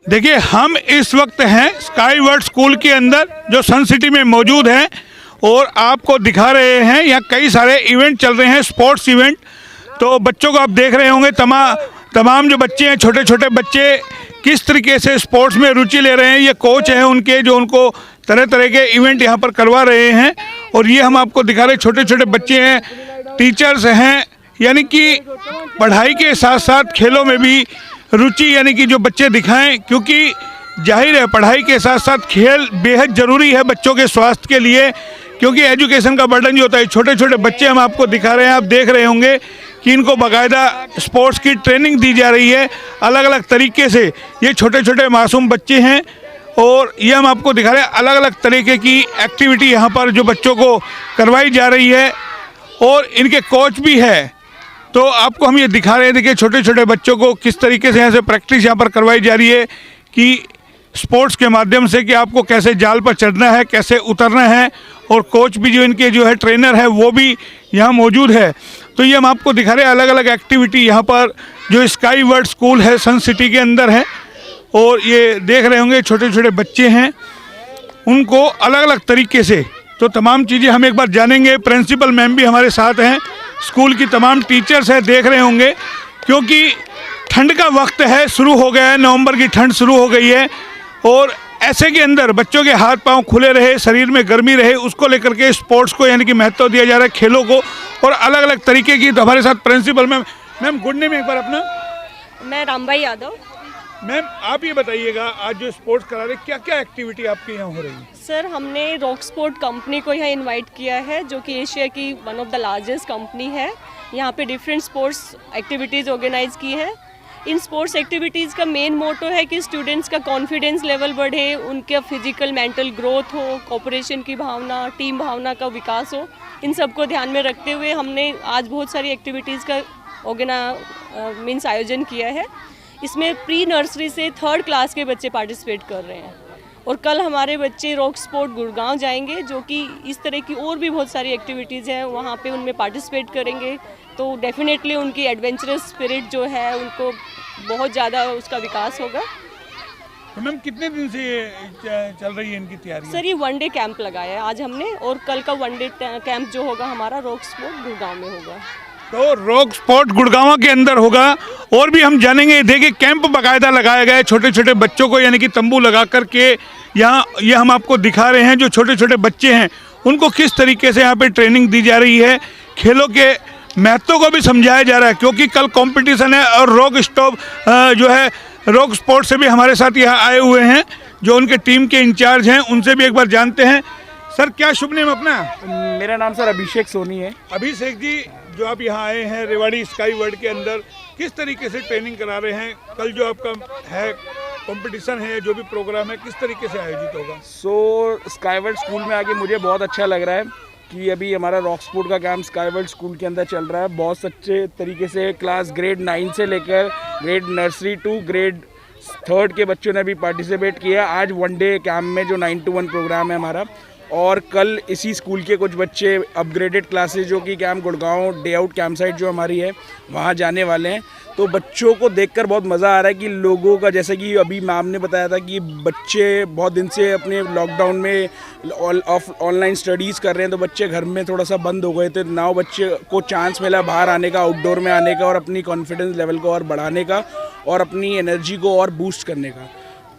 देखिए, हम इस वक्त हैं स्काई वर्ल्ड स्कूल के अंदर जो सन सिटी में मौजूद है और आपको दिखा रहे हैं यहाँ कई सारे इवेंट चल रहे हैं, स्पोर्ट्स इवेंट। तो बच्चों को आप देख रहे होंगे, तमाम जो बच्चे हैं, छोटे छोटे बच्चे किस तरीके से स्पोर्ट्स में रुचि ले रहे हैं। ये कोच हैं उनके जो उनको तरह तरह के इवेंट यहाँ पर करवा रहे हैं। और ये हम आपको दिखा रहे हैं छोटे छोटे बच्चे हैं, टीचर्स हैं, यानी कि पढ़ाई के साथ साथ खेलों में भी रुचि यानी कि जो बच्चे दिखाएं, क्योंकि जाहिर है पढ़ाई के साथ साथ खेल बेहद ज़रूरी है बच्चों के स्वास्थ्य के लिए, क्योंकि एजुकेशन का बर्डन जो होता है, छोटे छोटे बच्चे हम आपको दिखा रहे हैं। आप देख रहे होंगे कि इनको बाकायदा स्पोर्ट्स की ट्रेनिंग दी जा रही है अलग अलग तरीके से। ये छोटे छोटे मासूम बच्चे हैं और ये हम आपको दिखा रहे हैं अलग अलग तरीके की एक्टिविटी यहाँ पर जो बच्चों को करवाई जा रही है और इनके कोच भी है। तो आपको हम ये दिखा रहे हैं, देखिए छोटे छोटे बच्चों को किस तरीके से यहाँ से प्रैक्टिस यहाँ पर करवाई जा रही है कि स्पोर्ट्स के माध्यम से कि आपको कैसे जाल पर चढ़ना है, कैसे उतरना है। और कोच भी जो इनके जो है ट्रेनर है वो भी यहाँ मौजूद है। तो ये हम आपको दिखा रहे हैं अलग अलग एक्टिविटी यहाँ पर जो स्काई वर्ल्ड स्कूल है सन सिटी के अंदर है। और ये देख रहे होंगे छोटे छोटे बच्चे हैं, उनको अलग अलग तरीके से तो तमाम चीज़ें हम एक बार जानेंगे। प्रिंसिपल मैम भी हमारे साथ हैं, स्कूल की तमाम टीचर्स हैं, देख रहे होंगे क्योंकि ठंड का वक्त है, शुरू हो गया है, नवंबर की ठंड शुरू हो गई है। और ऐसे के अंदर बच्चों के हाथ पांव खुले रहे, शरीर में गर्मी रहे, उसको लेकर के स्पोर्ट्स को यानी कि महत्व दिया जा रहा है, खेलों को और अलग अलग तरीके की। तो हमारे साथ प्रिंसिपल मैम गुड नेम एक बार अपना। मैं रामबाई यादव। मैम आप ये बताइएगा, आज जो स्पोर्ट्स करा रहे क्या क्या एक्टिविटी आपके यहाँ हो रही है? सर, हमने रॉक स्पोर्ट कंपनी को यहाँ इनवाइट किया है, जो कि एशिया की one of the largest company है। यहाँ पे डिफरेंट स्पोर्ट्स एक्टिविटीज़ ऑर्गेनाइज की है। इन स्पोर्ट्स एक्टिविटीज़ का मेन मोटो है कि स्टूडेंट्स का कॉन्फिडेंस लेवल बढ़े, उनका फिजिकल मेंटल ग्रोथ हो, कोऑपरेशन की भावना, टीम भावना का विकास हो। इन सब को ध्यान में रखते हुए हमने आज बहुत सारी एक्टिविटीज़ का आयोजन किया है। इसमें प्री नर्सरी से 3rd क्लास के बच्चे पार्टिसिपेट कर रहे हैं। और कल हमारे बच्चे रॉक स्पोर्ट गुड़गांव जाएंगे, जो कि इस तरह की और भी बहुत सारी एक्टिविटीज़ हैं, वहाँ पे उनमें पार्टिसिपेट करेंगे। तो डेफिनेटली उनकी एडवेंचरस स्पिरिट जो है उनको बहुत ज़्यादा उसका विकास होगा। तो मैम कितने दिन से ये चल रही है इनकी तैयारी? सर, ये 1 डे कैंप लगाया है आज हमने, और कल का 1 डे कैंप जो होगा हमारा रॉक स्पोर्ट गुड़गांव में होगा। तो रॉक स्पोर्ट गुड़गांव के अंदर होगा। और भी हम जानेंगे। देखिए कैंप बाकायदा लगाया गया है छोटे छोटे बच्चों को, यानी कि तंबू लगा करके यहाँ ये हम आपको दिखा रहे हैं जो छोटे छोटे बच्चे हैं उनको किस तरीके से यहाँ पे ट्रेनिंग दी जा रही है, खेलों के महत्व को भी समझाया जा रहा है, क्योंकि कल कंपटीशन है। और जो है रॉक स्पोर्ट से भी हमारे साथ यहाँ आए हुए हैं जो उनके टीम के इंचार्ज हैं, उनसे भी एक बार जानते हैं। सर, क्या शुभ नेम अपना? मेरा नाम सर अभिषेक सोनी है। अभिषेक जी, जो आप यहाँ आए हैं रेवाड़ी स्काई वर्ल्ड के अंदर, किस तरीके से ट्रेनिंग करा रहे हैं? कल जो आपका है कंपटीशन है, जो भी प्रोग्राम है, किस तरीके से आयोजित होगा? स्काई वर्ल्ड स्कूल में आके मुझे बहुत अच्छा लग रहा है कि अभी हमारा रॉक स्पोर्ट का कैंप स्काई वर्ल्ड स्कूल के अंदर चल रहा है। बहुत अच्छे तरीके से क्लास ग्रेड 9 से लेकर grade nursery to grade 3rd के बच्चों ने भी पार्टिसिपेट किया आज 1 डे कैंप में, जो 9 to 1 प्रोग्राम है हमारा। और कल इसी स्कूल के कुछ बच्चे अपग्रेडेड क्लासेस जो कि camp Gurgaon day out camp site जो हमारी है वहाँ जाने वाले हैं। तो बच्चों को देखकर बहुत मज़ा आ रहा है कि लोगों का, जैसे कि अभी मैम ने बताया था कि बच्चे बहुत दिन से अपने लॉकडाउन में ऑनलाइन स्टडीज़ कर रहे हैं, तो बच्चे घर में थोड़ा सा बंद हो गए थे। नाउ बच्चे को चांस मिला बाहर आने का, आउटडोर में आने का और अपनी कॉन्फिडेंस लेवल को और बढ़ाने का और अपनी एनर्जी को और बूस्ट करने का।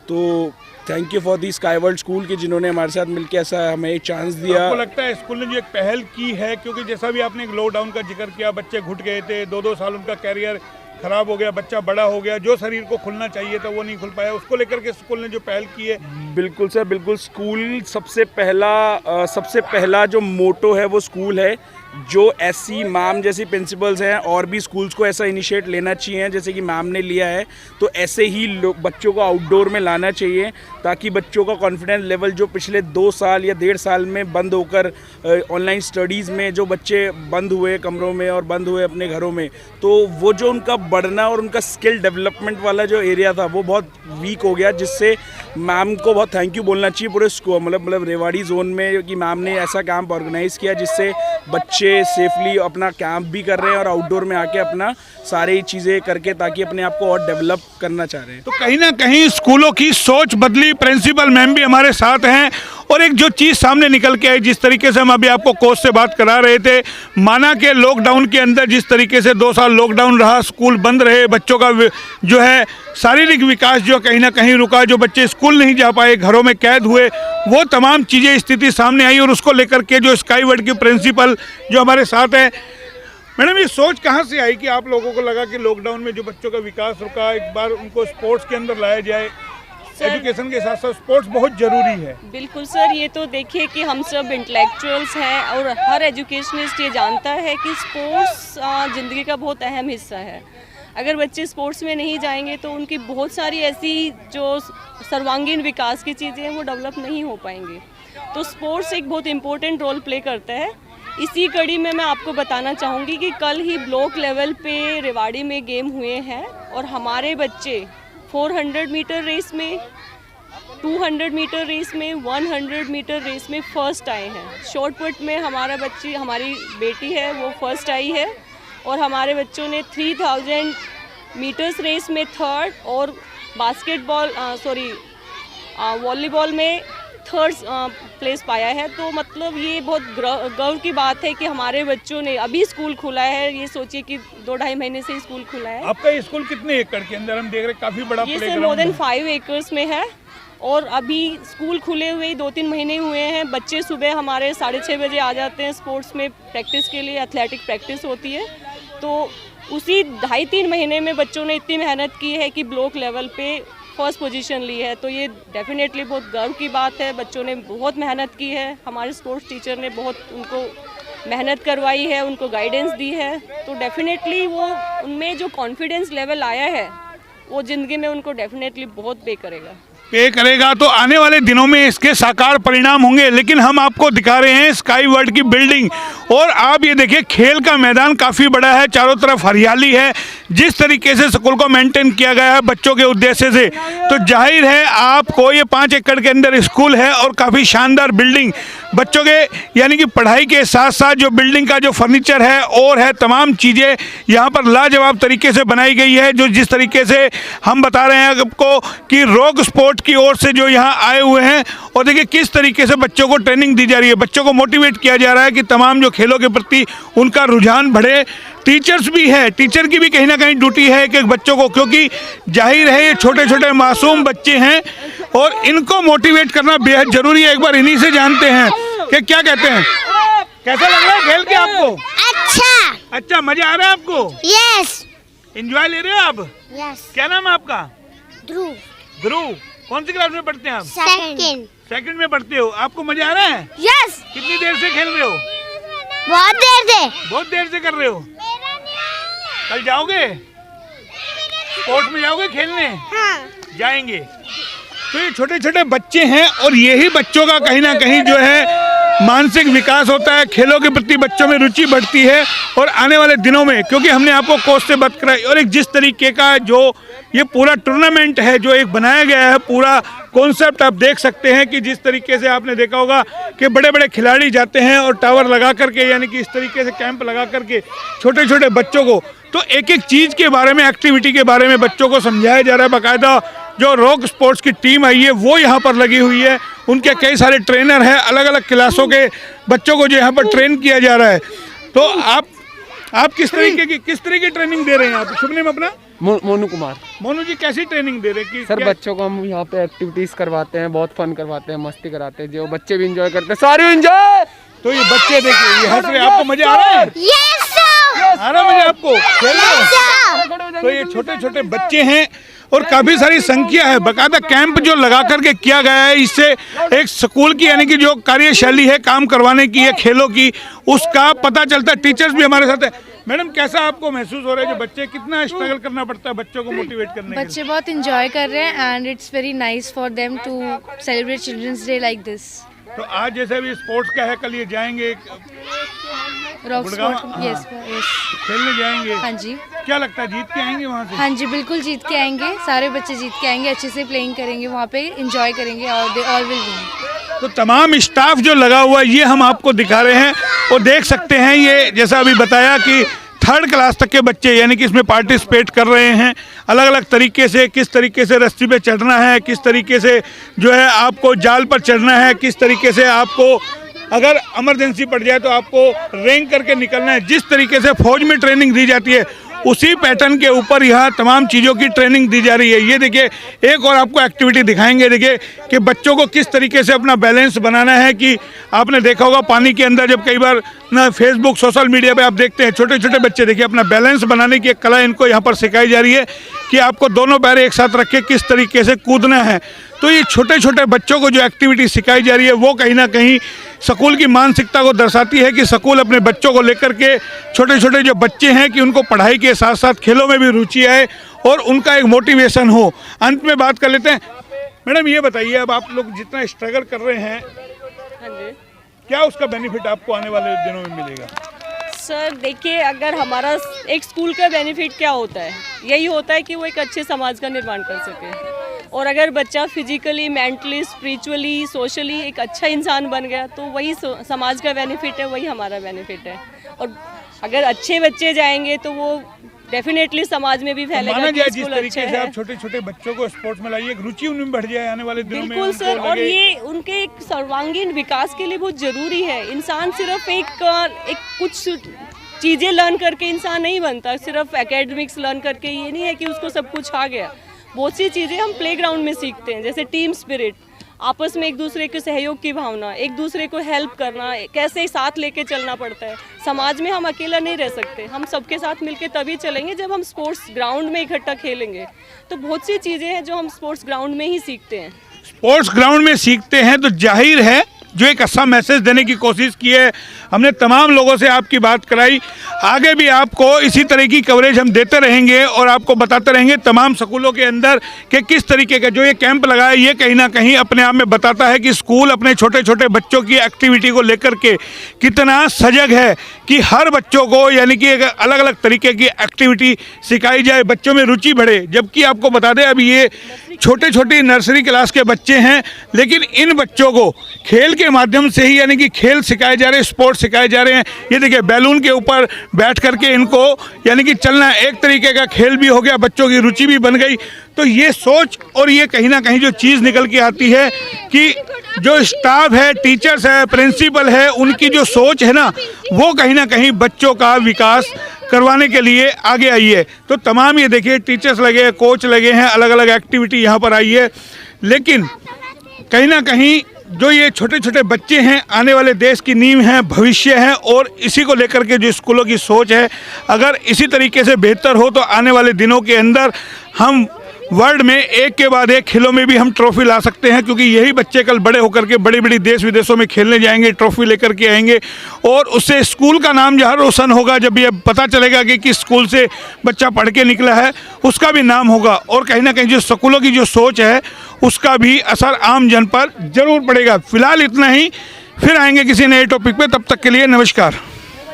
तो thank you for the sky world school कि जिन्होंने हमारे साथ मिलकर ऐसा हमें एक चांस दिया। आपको लगता है स्कूल ने जो एक पहल की है, क्योंकि जैसा भी आपने एक लॉकडाउन का जिक्र किया, बच्चे घुट गए थे, 2-2 साल उनका कैरियर खराब हो गया, बच्चा बड़ा हो गया, जो शरीर को खुलना चाहिए था वो नहीं खुल पाया, उसको लेकर के स्कूल ने जो पहल की है? बिल्कुल सर, बिल्कुल। स्कूल सबसे पहला जो मोटो है वो स्कूल है। जो ऐसी मैम जैसी प्रिंसिपल्स हैं और भी स्कूल्स को ऐसा इनिशिएट लेना चाहिए, जैसे कि मैम ने लिया है, तो ऐसे ही बच्चों को आउटडोर में लाना चाहिए ताकि बच्चों का कॉन्फिडेंस लेवल जो पिछले 2 साल या 1.5 साल में बंद होकर ऑनलाइन स्टडीज़ में जो बच्चे बंद हुए कमरों में और बंद हुए अपने घरों में, तो वो जो उनका बढ़ना और उनका स्किल डेवलपमेंट वाला जो एरिया था वो बहुत वीक हो गया, जिससे मैम को बहुत थैंक यू बोलना चाहिए पूरे स्कूल मतलब रेवाड़ी जोन में कि मैम ने ऐसा कैंप ऑर्गेनाइज़ किया जिससे बच्चे सेफली अपना कैंप भी कर रहे हैं और आउटडोर में आके अपना सारी चीज़ें करके ताकि अपने आप को और डेवलप करना चाह रहे हैं। तो कहीं ना कहीं स्कूलों की सोच बदली, प्रिंसिपल मैम भी हमारे साथ हैं और एक जो चीज़ सामने निकल के आई, जिस तरीके से हम अभी आपको कोच से बात करा रहे थे, माना कि लॉकडाउन के अंदर जिस तरीके से 2 साल लॉकडाउन रहा, स्कूल बंद रहे, बच्चों का जो है शारीरिक विकास जो कहीं ना कहीं रुका, जो बच्चे स्कूल नहीं जा पाए, घरों में कैद हुए, वो तमाम चीज़ें स्थिति सामने आई और उसको लेकर के जो स्काईवर्ड की प्रिंसिपल जो हमारे साथ है, मैडम ये सोच कहाँ से आई कि आप लोगों को लगा कि लॉकडाउन में जो बच्चों का विकास रुका, एक बार उनको स्पोर्ट्स के अंदर लाया जाए? एजुकेशन के साथ साथ स्पोर्ट्स बहुत जरूरी है। बिल्कुल सर, ये तो देखिए कि हम सब इंटेलेक्चुअल्स हैं और हर एजुकेशनिस्ट ये जानता है कि स्पोर्ट्स ज़िंदगी का बहुत अहम हिस्सा है। अगर बच्चे स्पोर्ट्स में नहीं जाएंगे तो उनकी बहुत सारी ऐसी जो सर्वांगीण विकास की चीज़ें हैं वो डेवलप नहीं हो पाएंगी। तो स्पोर्ट्स एक बहुत इम्पोर्टेंट रोल प्ले करता है। इसी कड़ी में मैं आपको बताना चाहूँगी कि कल ही ब्लॉक लेवल पे रेवाड़ी में गेम हुए हैं और हमारे बच्चे 400 मीटर रेस में, 200 मीटर रेस में, 100 मीटर रेस में फर्स्ट आए हैं। शॉर्टपुट में हमारी बेटी है वो फर्स्ट आई है और हमारे बच्चों ने 3000 मीटर्स रेस में थर्ड और वॉलीबॉल में थर्ड प्लेस पाया है। तो मतलब ये बहुत गर्व की बात है कि हमारे बच्चों ने, अभी स्कूल खुला है, ये सोचिए कि 2-2.5 महीने से स्कूल खुला है। आपका ये स्कूल कितने एकड़ के अंदर? हम देख रहे हैं काफी बड़ा ये सर मोर देन 5 एकर्स में है और अभी स्कूल खुले हुए 2-3 महीने हुए हैं। बच्चे सुबह हमारे 6:30 बजे आ जाते हैं स्पोर्ट्स में प्रैक्टिस के लिए, एथलेटिक प्रैक्टिस होती है। तो उसी 2.5-3 महीने में बच्चों ने इतनी मेहनत की है कि ब्लॉक लेवल पे फर्स्ट पोजीशन ली है। तो ये डेफिनेटली बहुत गर्व की बात है। बच्चों ने बहुत मेहनत की है, हमारे स्पोर्ट्स टीचर ने बहुत उनको मेहनत करवाई है, उनको गाइडेंस दी है। तो डेफिनेटली वो उनमें जो कॉन्फिडेंस लेवल आया है वो ज़िंदगी में उनको डेफिनेटली बहुत पे करेगा। तो आने वाले दिनों में इसके साकार परिणाम होंगे। लेकिन हम आपको दिखा रहे हैं स्काईवर्ड की बिल्डिंग और आप ये देखिए खेल का मैदान काफ़ी बड़ा है, चारों तरफ हरियाली है। जिस तरीके से स्कूल को मेंटेन किया गया है बच्चों के उद्देश्य से, तो जाहिर है आपको ये 5 एकड़ के अंदर स्कूल है और काफ़ी शानदार बिल्डिंग बच्चों के यानी कि पढ़ाई के साथ साथ जो बिल्डिंग का जो फर्नीचर है और है तमाम चीज़ें यहाँ पर लाजवाब तरीके से बनाई गई है। जो जिस तरीके से हम बता रहे हैं आपको कि रॉक स्पोर्ट की ओर से जो यहाँ आए हुए हैं और देखिए किस तरीके से बच्चों को ट्रेनिंग दी जा रही है, बच्चों को मोटिवेट किया जा रहा है कि तमाम जो खेलों के प्रति उनका रुझान बढ़े। टीचर्स भी है, टीचर की भी कहीं ना कहीं ड्यूटी है कि बच्चों को, क्योंकि जाहिर है ये छोटे छोटे मासूम बच्चे हैं और इनको मोटिवेट करना बेहद जरूरी है। एक बार इन्हीं से जानते हैं कि क्या कहते हैं, कैसा लग रहा है खेल के आपको? अच्छा, मजा आ रहा है आपको? यस। एंजॉय ले रहे हो आप? यस। क्या नाम है आपका? ध्रुव। ध्रुव, कौन सी क्लास में पढ़ते हैं आप? सेकंड में पढ़ते हो। आपको मजा आ रहा है? यस। कितनी देर से खेल रहे हो? बहुत देर से। बहुत देर से कर रहे हो। कल जाओगे स्पोर्ट्स में, जाओगे खेलने? हाँ। जाएंगे। तो ये छोटे छोटे बच्चे हैं और यही बच्चों का कहीं ना कहीं जो है मानसिक विकास होता है, खेलों के प्रति बच्चों में रुचि बढ़ती है। और आने वाले दिनों में, क्योंकि हमने आपको कोच से बात कराई और एक जिस तरीके का जो ये पूरा टूर्नामेंट है जो एक बनाया गया है, पूरा कॉन्सेप्ट आप देख सकते हैं कि जिस तरीके से आपने देखा होगा कि बड़े बड़े खिलाड़ी जाते हैं और टावर लगा करके, यानी कि इस तरीके से कैंप लगा करके छोटे छोटे बच्चों को, तो एक एक चीज़ के बारे में, एक्टिविटी के बारे में बच्चों को समझाया जा रहा है। बाकायदा जो रॉक स्पोर्ट्स की टीम आई है वो यहाँ पर लगी हुई है, उनके कई सारे ट्रेनर हैं, अलग अलग क्लासों के बच्चों को जो यहाँ पर ट्रेन किया जा रहा है। तो आप किस तरह की ट्रेनिंग दे रहे हैं आप? शुभ नेम अपना? मोनू कुमार। मोनू जी, कैसी ट्रेनिंग दे रहे हैं? सर बच्चों को हम यहाँ पे एक्टिविटीज करवाते हैं, बहुत फन करवाते हैं, मस्ती कराते हैं, जो बच्चे भी इंजॉय करते हैं, सारे इंजॉय। तो ये बच्चे देखिए, ये हंस रहे, आपको मजा आ रहा है? Yes sir. आ रहा मजा आपको? खेल रहे हो? तो ये छोटे छोटे बच्चे हैं और काफ़ी सारी संख्या है, बाकायदा कैंप जो लगा करके किया गया है, इससे एक स्कूल की यानी कि जो कार्यशैली है काम करवाने की है खेलों की, उसका पता चलता है। टीचर्स भी हमारे साथ है। मैडम, कैसा आपको महसूस हो रहा है जो बच्चे, कितना स्ट्रगल करना पड़ता है बच्चों को मोटिवेट करने के लिए? बच्चे बहुत इंजॉय कर रहे हैं and it's very nice for them to celebrate children's day like this. तो आज जैसे भी स्पोर्ट्स का है, कल ये जाएंगे rock Gurgaon, sport, yes yes, खेलने जाएंगे। हाँ जी, क्या लगता है जीत के आएंगे वहाँ से? हाँ जी, बिल्कुल जीत के आएंगे, सारे बच्चे जीत के आएंगे, अच्छे से प्लेइंग करेंगे वहाँ पे, इंजॉय करेंगे और दे ऑल विल विन। तो तमाम स्टाफ जो लगा हुआ है ये हम आपको दिखा रहे हैं और देख सकते हैं, ये जैसा अभी बताया कि 3rd क्लास तक के बच्चे यानी कि इसमें पार्टिसिपेट कर रहे हैं। अलग अलग तरीके से, किस तरीके से रस्सी पे चढ़ना है, किस तरीके से जो है आपको जाल पर चढ़ना है, किस तरीके से आपको अगर इमरजेंसी पड़ जाए तो आपको रेंग करके निकलना है। जिस तरीके से फौज में ट्रेनिंग दी जाती है उसी पैटर्न के ऊपर यहाँ तमाम चीज़ों की ट्रेनिंग दी जा रही है। ये देखिए, एक और आपको एक्टिविटी दिखाएंगे। देखिए कि बच्चों को किस तरीके से अपना बैलेंस बनाना है। कि आपने देखा होगा पानी के अंदर जब कई बार ना फेसबुक, सोशल मीडिया पे आप देखते हैं छोटे छोटे बच्चे, देखिए अपना बैलेंस बनाने की एक कला इनको यहाँ पर सिखाई जा रही है कि आपको दोनों पैर एक साथ रख के किस तरीके से कूदना है। तो ये छोटे छोटे बच्चों को जो एक्टिविटी सिखाई जा रही है वो कहीं ना कहीं स्कूल की मानसिकता को दर्शाती है कि स्कूल अपने बच्चों को लेकर के, छोटे छोटे जो बच्चे हैं, कि उनको पढ़ाई के साथ साथ खेलों में भी रुचि आए और उनका एक मोटिवेशन हो। अंत में बात कर लेते हैं। मैडम, ये बताइए, अब आप लोग जितना स्ट्रगल कर रहे हैं, हाँ जी क्या उसका बेनिफिट आपको आने वाले दिनों में मिलेगा? सर, देखिए, अगर हमारा एक स्कूल का बेनिफिट क्या होता है, यही होता है कि वो एक अच्छे समाज का निर्माण कर सके। और अगर बच्चा फिजिकली, मेंटली, स्पिरिचुअली, सोशली एक अच्छा इंसान बन गया तो वही समाज का बेनिफिट है, वही हमारा बेनिफिट है। और अगर अच्छे बच्चे जाएंगे तो वो डेफिनेटली समाज में भी फैलेगा। माना जाए कि जिस स्कूल तरीके अच्छा से है। आप छोटे छोटे बच्चों को स्पोर्ट्स में लाइए, एक रुचि उनमें बढ़ जाए आने वाले दिनों में। बिल्कुल उनको सर, और लगे- ये उनके एक सर्वांगीण विकास के लिए बहुत ज़रूरी है। इंसान सिर्फ एक कुछ चीज़ें लर्न करके इंसान नहीं बनता, सिर्फ एकेडमिक्स लर्न करके ये नहीं है कि उसको सब कुछ आ गया। बहुत सी चीज़ें हम प्लेग्राउंड में सीखते हैं, जैसे टीम स्पिरिट, आपस में एक दूसरे के सहयोग की भावना, एक दूसरे को हेल्प करना, कैसे साथ लेके चलना पड़ता है। समाज में हम अकेला नहीं रह सकते, हम सबके साथ मिलके तभी चलेंगे जब हम स्पोर्ट्स ग्राउंड में इकट्ठा खेलेंगे। तो बहुत सी चीज़ें हैं जो हम स्पोर्ट्स ग्राउंड में ही सीखते हैं। स्पोर्ट्स ग्राउंड में सीखते हैं तो जाहिर है जो एक अच्छा मैसेज देने की कोशिश की है। हमने तमाम लोगों से आपकी बात कराई, आगे भी आपको इसी तरह की कवरेज हम देते रहेंगे और आपको बताते रहेंगे तमाम स्कूलों के अंदर कि किस तरीके का जो ये कैंप लगा है, ये कहीं ना कहीं अपने आप में बताता है कि स्कूल अपने छोटे छोटे बच्चों की एक्टिविटी को लेकर के कितना सजग है कि हर बच्चों को यानी कि एक अलग अलग तरीके की एक्टिविटी सिखाई जाए, बच्चों में रुचि बढ़े। जबकि आपको बता दें, अभी ये छोटे छोटी नर्सरी क्लास के बच्चे हैं, लेकिन इन बच्चों को खेल के माध्यम से ही यानी कि खेल सिखाए जा रहे हैं, स्पोर्ट्स सिखाए जा रहे हैं। ये देखिए, बैलून के ऊपर बैठ करके इनको यानी कि चलना एक तरीके का खेल भी हो गया, बच्चों की रुचि भी बन गई। तो ये सोच और ये कहीं ना कहीं जो चीज़ निकल के आती है कि जो स्टाफ है, टीचर्स है, प्रिंसिपल है, उनकी जो सोच है ना, वो कहीं ना कहीं बच्चों का विकास करवाने के लिए आगे आई है। तो तमाम ये देखिए टीचर्स लगे हैं, कोच लगे हैं, अलग अलग एक्टिविटी यहाँ पर आई है। लेकिन कहीं ना कहीं जो ये छोटे छोटे बच्चे हैं, आने वाले देश की नींव हैं, भविष्य हैं, और इसी को लेकर के जो स्कूलों की सोच है, अगर इसी तरीके से बेहतर हो तो आने वाले दिनों के अंदर हम वर्ल्ड में एक के बाद एक खेलों में भी हम ट्रॉफी ला सकते हैं। क्योंकि यही बच्चे कल बड़े होकर के बड़ी बड़ी देश विदेशों में खेलने जाएंगे, ट्रॉफी लेकर के आएंगे, और उससे स्कूल का नाम जहाँ रोशन होगा, जब ये पता चलेगा कि किस स्कूल से बच्चा पढ़ के निकला है, उसका भी नाम होगा। और कहीं ना कहीं जो स्कूलों की जो सोच है उसका भी असर आम जन पर जरूर पड़ेगा। फिलहाल इतना ही, फिर आएंगे किसी नए टॉपिक पे, तब तक के लिए नमस्कार।